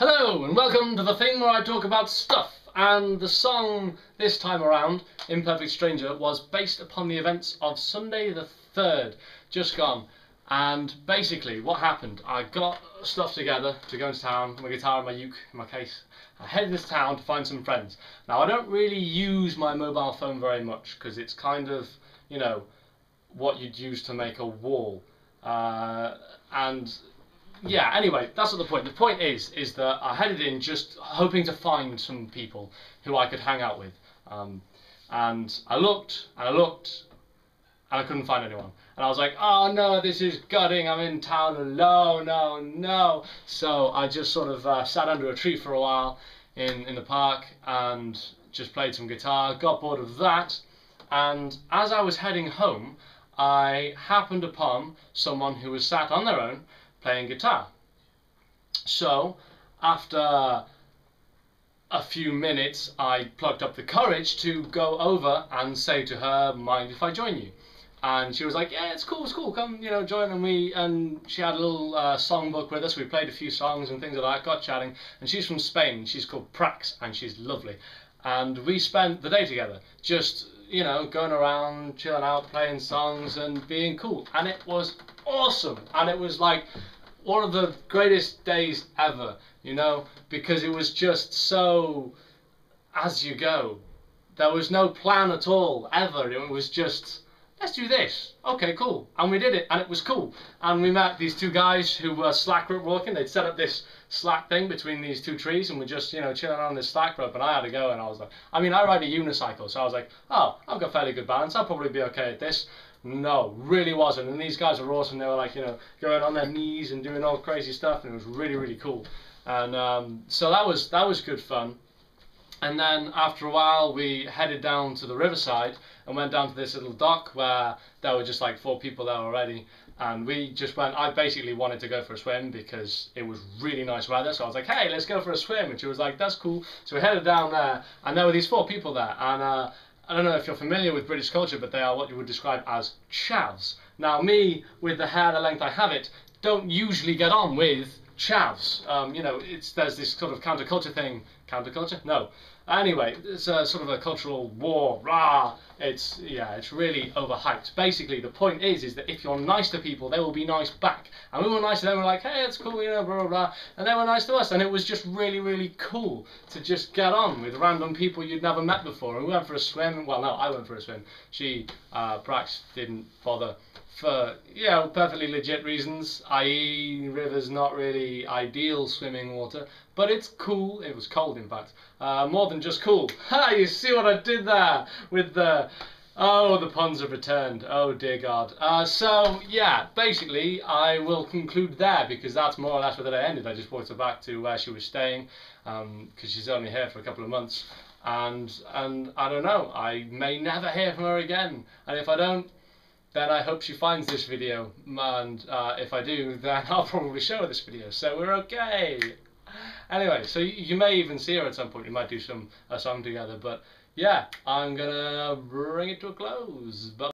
Hello and welcome to the thing where I talk about stuff, and the song this time around, Imperfect Stranger, was based upon the events of Sunday the 3rd, just gone. And basically what happened, I got stuff together to go into town, my guitar and my uke in my case. I headed into town to find some friends. Now I don't really use my mobile phone very much because it's kind of, you know, what you'd use to make a wall. And yeah, anyway, that's not the point. The point is that I headed in just hoping to find some people who I could hang out with. And I looked, and I looked, and I couldn't find anyone. And I was like, oh no, this is gutting, I'm in town alone, no. So I just sort of sat under a tree for a while in the park and just played some guitar, got bored of that. And as I was heading home, I happened upon someone who was sat on their own playing guitar. So after a few minutes I plucked up the courage to go over and say to her, mind if I join you? And she was like, yeah, it's cool, come, you know, join. And she had a little songbook with us. We played a few songs and things like that, got chatting. And she's from Spain, she's called Prax, and she's lovely. And we spent the day together, just, you know, going around, chilling out, playing songs and being cool. And it was awesome. And it was like one of the greatest days ever, you know, because it was just so as you go. There was no plan at all, ever. It was just, let's do this. Okay, cool. And we did it, and it was cool. And we met these two guys who were slack rope walking. They'd set up this slack thing between these two trees, and we're just, you know, chilling on this slack rope, and I had to go, and I was like, I mean, I ride a unicycle, so I was like, oh, I've got fairly good balance, I'll probably be okay at this. No, really wasn't. And these guys were awesome. They were like, you know, going on their knees and doing all crazy stuff, and it was really cool. And so that was good fun. And then after a while we headed down to the riverside and went down to this little dock where there were just like 4 people there already, and we just went. I basically wanted to go for a swim because it was really nice weather, so I was like, hey, let's go for a swim, and she was like, that's cool. So we headed down there, and there were these 4 people there, and I don't know if you're familiar with British culture, but they are what you would describe as chavs. Now me, with the hair the length I have it, don't usually get on with chavs. You know, there's this sort of counterculture thing. Counterculture? No. Anyway, it's a sort of a cultural war. Rah! It's really overhyped. Basically, the point is that if you're nice to people, they will be nice back. And we were nice to them. We're like, hey, it's cool, you know, blah, blah, blah. And they were nice to us. And it was just really cool to just get on with random people you'd never met before. And we went for a swim. Well, no, I went for a swim. She, Prax, didn't bother for, you know, perfectly legit reasons, i.e. rivers not really ideal swimming water, but it's cool. It was cold, in fact. More than just cool. Ha! You see what I did there with the... Oh, the puns have returned. Oh, dear God. So, yeah, basically, I will conclude there, because that's more or less where the day ended. I just brought her back to where she was staying, because she's only here for a couple of months. And I don't know, I may never hear from her again. And if I don't, then I hope she finds this video, and if I do, then I'll probably show her this video, so we're okay. Anyway, so you may even see her at some point. We might do a song together, but yeah, I'm gonna bring it to a close. Bye.